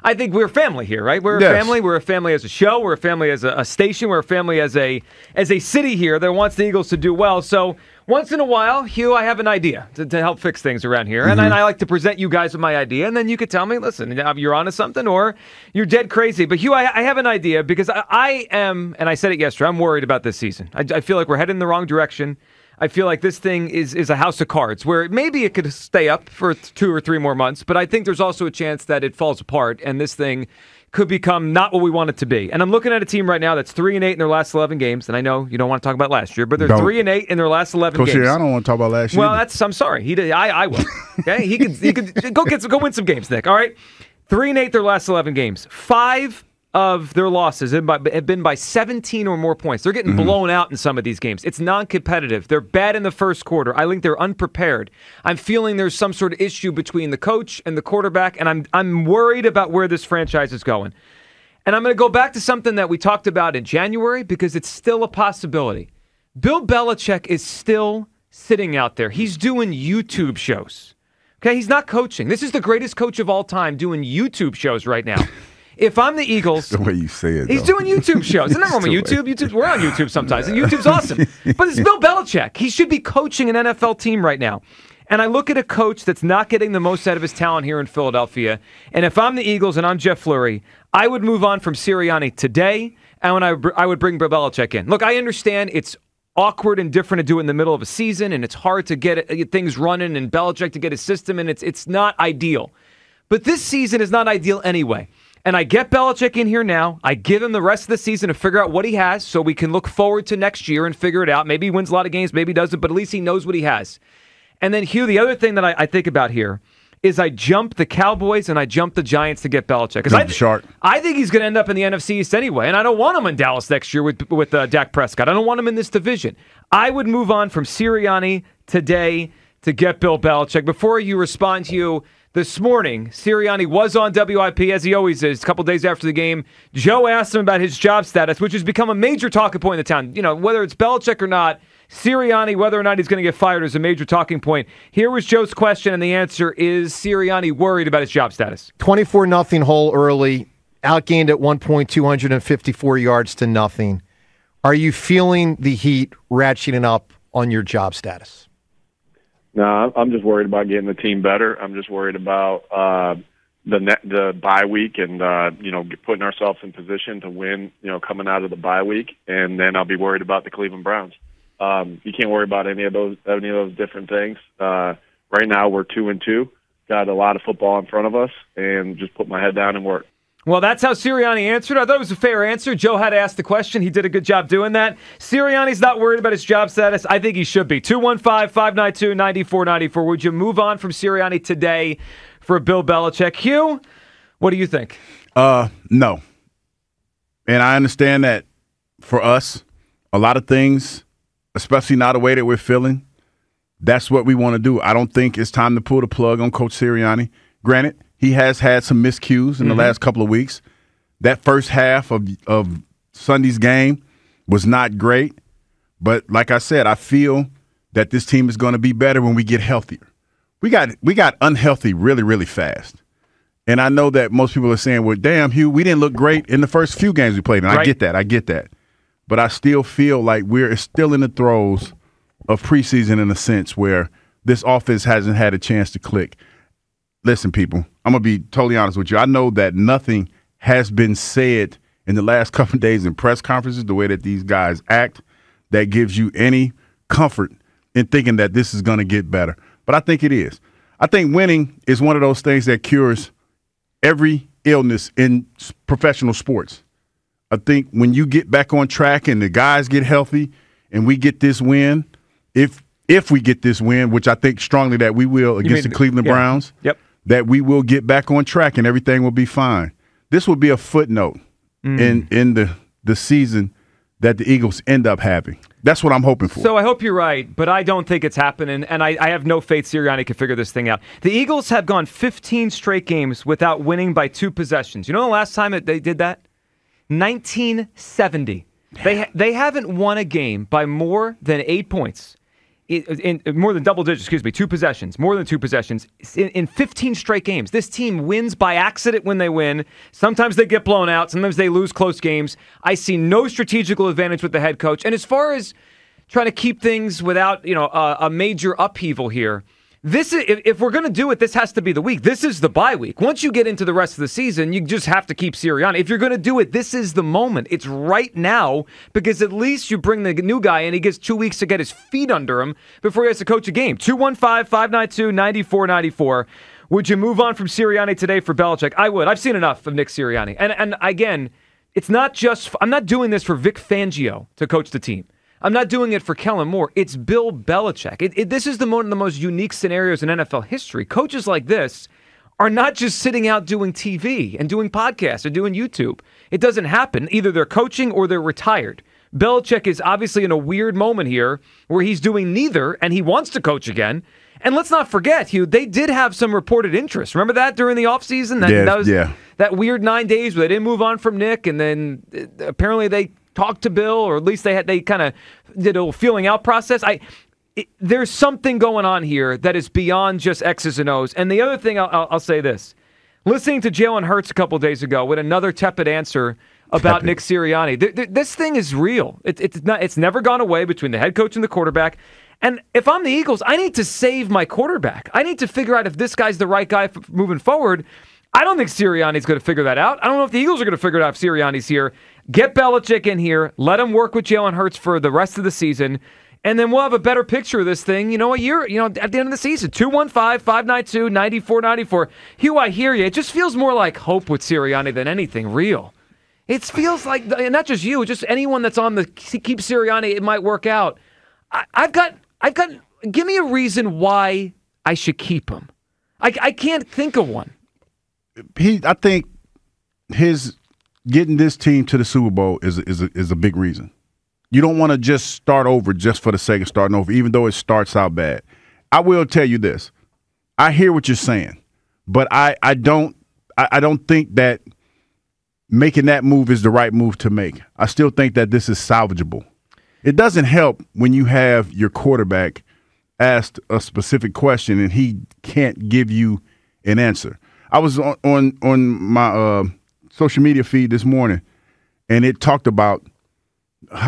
I think we're family here, right? We're a family. We're a family as a show. We're a family as a station. We're a family as a city here that wants the Eagles to do well. So once in a while, Hugh, I have an idea to help fix things around here. And I like to present you guys with my idea. And then you could tell me, listen, you're onto something or you're dead crazy. But Hugh, I have an idea because I am, and I said it yesterday, I'm worried about this season. I feel like we're heading in the wrong direction. I feel like this thing is a house of cards where maybe it could stay up for 2 or 3 more months, but I think there's also a chance that it falls apart and this thing could become not what we want it to be. And I'm looking at a team right now that's 3-8 in their last 11 games, and I know you don't want to talk about last year, but they're 3-8 in their last 11 games. Coach, I don't want to talk about last year. Well, I'm sorry. He did. I will. Okay, he could go win some games, Nick. All right, 3-8 their last 11 games. 5 of their losses have been by 17 or more points. They're getting blown out in some of these games. It's non-competitive. They're bad in the first quarter. I think they're unprepared. I'm feeling there's some sort of issue between the coach and the quarterback, and I'm worried about where this franchise is going. And I'm going to go back to something that we talked about in January because it's still a possibility. Bill Belichick is still sitting out there. He's doing YouTube shows. Okay, he's not coaching. This is the greatest coach of all time doing YouTube shows right now. If I'm the Eagles, the way you say it, he's doing YouTube shows. Isn't that wrong with YouTube? We're on YouTube sometimes, and YouTube's awesome. But it's Bill Belichick. He should be coaching an NFL team right now. And I look at a coach that's not getting the most out of his talent here in Philadelphia. And if I'm the Eagles and I'm Jeff Lurie, I would move on from Sirianni today, and I would bring Bill Belichick in. Look, I understand it's awkward and different to do it in the middle of a season, and it's hard to get things running and Belichick to get his system, and it's not ideal. But this season is not ideal anyway. And I get Belichick in here now. I give him the rest of the season to figure out what he has so we can look forward to next year and figure it out. Maybe he wins a lot of games, maybe he doesn't, but at least he knows what he has. And then, Hugh, the other thing that I think about here is I jump the Cowboys and I jump the Giants to get Belichick. Because I think he's going to end up in the NFC East anyway, and I don't want him in Dallas next year with Dak Prescott. I don't want him in this division. I would move on from Sirianni today to get Bill Belichick. Before you respond, Hugh, this morning, Sirianni was on WIP, as he always is, a couple days after the game. Joe asked him about his job status, which has become a major talking point in the town. You know, whether it's Belichick or not, Sirianni, whether or not he's going to get fired, is a major talking point. Here was Joe's question, and the answer is Sirianni worried about his job status. 24-0 hole early, outgained at 1 point, 254 yards to nothing. Are you feeling the heat ratcheting up on your job status? No, I'm just worried about getting the team better. I'm just worried about the bye week and putting ourselves in position to win. Coming out of the bye week, and then I'll be worried about the Cleveland Browns. You can't worry about any of those different things. Right now we're 2-2. Got a lot of football in front of us, and just put my head down and work. Well, that's how Sirianni answered. I thought it was a fair answer. Joe had to ask the question. He did a good job doing that. Sirianni's not worried about his job status. I think he should be. 215-592-9494. Would you move on from Sirianni today for Bill Belichick? Hugh, what do you think? No. And I understand that for us, a lot of things, especially now the way that we're feeling, that's what we want to do. I don't think it's time to pull the plug on Coach Sirianni. Granted, he has had some miscues in the last couple of weeks. That first half of Sunday's game was not great. But like I said, I feel that this team is going to be better when we get healthier. We got unhealthy really, really fast. And I know that most people are saying, well, damn, Hugh, we didn't look great in the first few games we played. And right. I get that. But I still feel like we're still in the throes of preseason in a sense where this offense hasn't had a chance to click. Listen, people, I'm going to be totally honest with you. I know that nothing has been said in the last couple of days in press conferences, the way that these guys act, that gives you any comfort in thinking that this is going to get better. But I think it is. I think winning is one of those things that cures every illness in professional sports. I think when you get back on track and the guys get healthy and we get this win, if we get this win, which I think strongly that we will against the Cleveland Browns, that we will get back on track and everything will be fine. This will be a footnote in the season that the Eagles end up having. That's what I'm hoping for. So I hope you're right, but I don't think it's happening, and I have no faith Sirianni can figure this thing out. The Eagles have gone 15 straight games without winning by 2 possessions. You know the last time they did that? 1970. They haven't won a game by more than 8 points in more than double digits, more than two possessions in 15 straight games. This team wins by accident when they win. Sometimes they get blown out. Sometimes they lose close games. I see no strategical advantage with the head coach. And as far as trying to keep things without a major upheaval here, this is, if we're going to do it, this has to be the week. This is the bye week. Once you get into the rest of the season, you just have to keep Sirianni. If you're going to do it, this is the moment. It's right now, because at least you bring the new guy in. He gets 2 weeks to get his feet under him before he has to coach a game. 215-592-9494. Would you move on from Sirianni today for Belichick? I would. I've seen enough of Nick Sirianni. And again, it's not just, I'm not doing this for Vic Fangio to coach the team. I'm not doing it for Kellen Moore. It's Bill Belichick. This is one of the most unique scenarios in NFL history. Coaches like this are not just sitting out doing TV and doing podcasts or doing YouTube. It doesn't happen. Either they're coaching or they're retired. Belichick is obviously in a weird moment here where he's doing neither, and he wants to coach again. And let's not forget, Hugh, they did have some reported interest. Remember that during the offseason? That weird 9 days where they didn't move on from Nick, and then apparently they talked to Bill, or at least they kind of did a feeling out process. There's something going on here that is beyond just X's and O's. And the other thing, I'll say this. Listening to Jalen Hurts a couple days ago with another tepid answer about Nick Sirianni, this thing is real. It's never gone away between the head coach and the quarterback. And if I'm the Eagles, I need to save my quarterback. I need to figure out if this guy's the right guy moving forward. I don't think Sirianni's going to figure that out. I don't know if the Eagles are going to figure it out if Sirianni's here. Get Belichick in here. Let him work with Jalen Hurts for the rest of the season. And then we'll have a better picture of this thing, a year, at the end of the season. 215-592-9494. Hugh, I hear you. It just feels more like hope with Sirianni than anything real. It feels like, and not just you, just anyone that's on the keep Sirianni, it might work out. I've got, give me a reason why I should keep him. I can't think of one. I think his getting this team to the Super Bowl is a big reason. You don't want to just start over just for the sake of starting over, even though it starts out bad. I will tell you this. I hear what you're saying, but I don't think that making that move is the right move to make. I still think that this is salvageable. It doesn't help when you have your quarterback asked a specific question and he can't give you an answer. I was on my social media feed this morning, and it talked about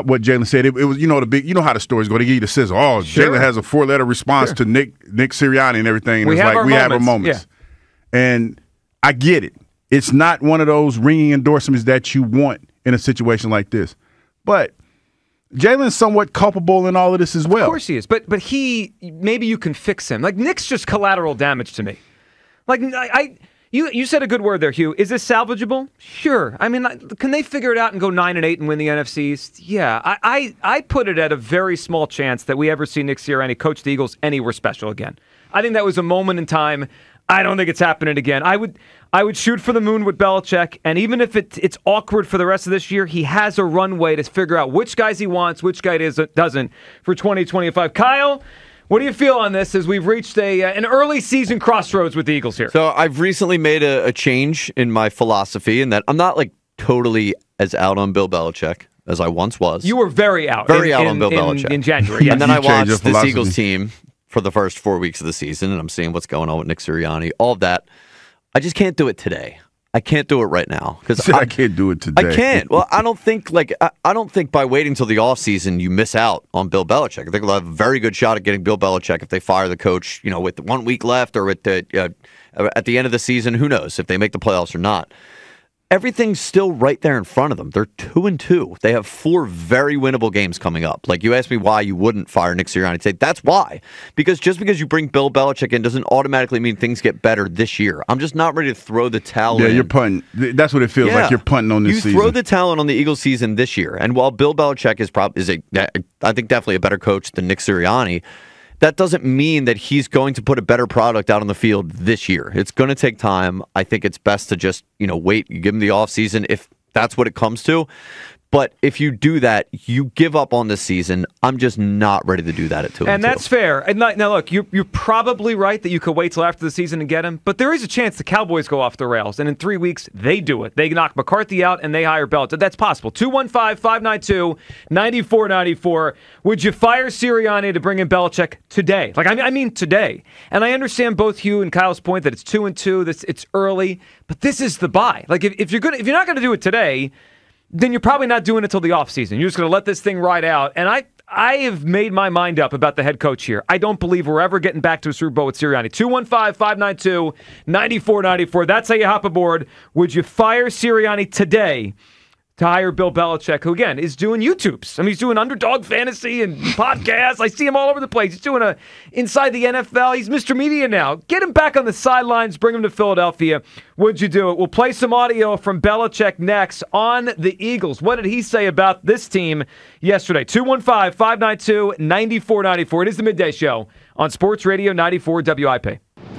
what Jalen said. It was how the stories go. They give you the sizzle. Oh, sure. Jalen has a 4-letter response to Nick Sirianni and everything. And we have our moments. Yeah. And I get it. It's not one of those ringing endorsements that you want in a situation like this. But Jalen's somewhat culpable in all of this as well. Of course he is. But maybe you can fix him. Like, Nick's just collateral damage to me. Like, you said a good word there, Hugh. Is this salvageable? Sure. I mean, can they figure it out and go 9-8 and win the NFC East? Yeah. I put it at a very small chance that we ever see Nick Sirianni coach the Eagles anywhere special again. I think that was a moment in time. I don't think it's happening again. I would shoot for the moon with Belichick, and even if it's awkward for the rest of this year, he has a runway to figure out which guys he wants, which guy doesn't for 2025. Kyle, what do you feel on this as we've reached an early season crossroads with the Eagles here? So I've recently made a change in my philosophy in that I'm not totally as out on Bill Belichick as I once was. You were very out. On Bill Belichick. In January, yes. And then I watched this Eagles team for the first 4 weeks of the season, and I'm seeing what's going on with Nick Sirianni, all of that. I just can't do it today. I can't do it right now because I can't do it today. I can't. Well, I don't think by waiting until the offseason you miss out on Bill Belichick. I think we'll have a very good shot at getting Bill Belichick if they fire the coach, with 1 week left or at the end of the season. Who knows if they make the playoffs or not? Everything's still right there in front of them. They're 2-2. They have 4 very winnable games coming up. Like, you asked me why you wouldn't fire Nick Sirianni. I'd say that's why. Because just because you bring Bill Belichick in doesn't automatically mean things get better this year. I'm just not ready to throw the towel in. Yeah, you're punting. That's what it feels like. You're punting on this season. You throw the towel in on the Eagles season this year. And while Bill Belichick is I think definitely a better coach than Nick Sirianni, that doesn't mean that he's going to put a better product out on the field this year. It's going to take time. I think it's best to just, wait. You give him the offseason if that's what it comes to. But if you do that, you give up on the season. I'm just not ready to do that at 2-2. And that's fair. And now, look, you're probably right that you could wait till after the season and get him, but there is a chance the Cowboys go off the rails, and in 3 weeks, they do it. They knock McCarthy out, and they hire Belichick. That's possible. 215-592-9494. Would you fire Sirianni to bring in Belichick today? Like, I mean today. And I understand both Hugh and Kyle's point that it's 2-2, it's early, but this is the buy. Like, if you're not going to do it today, then you're probably not doing it till the offseason. You're just going to let this thing ride out. And I have made my mind up about the head coach here. I don't believe we're ever getting back to a Super Bowl with Sirianni. 215-592-9494. That's how you hop aboard. Would you fire Sirianni today to hire Bill Belichick, who, again, is doing YouTubes? I mean, he's doing Underdog Fantasy and podcasts. I see him all over the place. He's doing Inside the NFL. He's Mr. Media now. Get him back on the sidelines. Bring him to Philadelphia. Would you do it? We'll play some audio from Belichick next on the Eagles. What did he say about this team yesterday? 215-592-9494. It is the Midday Show on Sports Radio 94 WIP.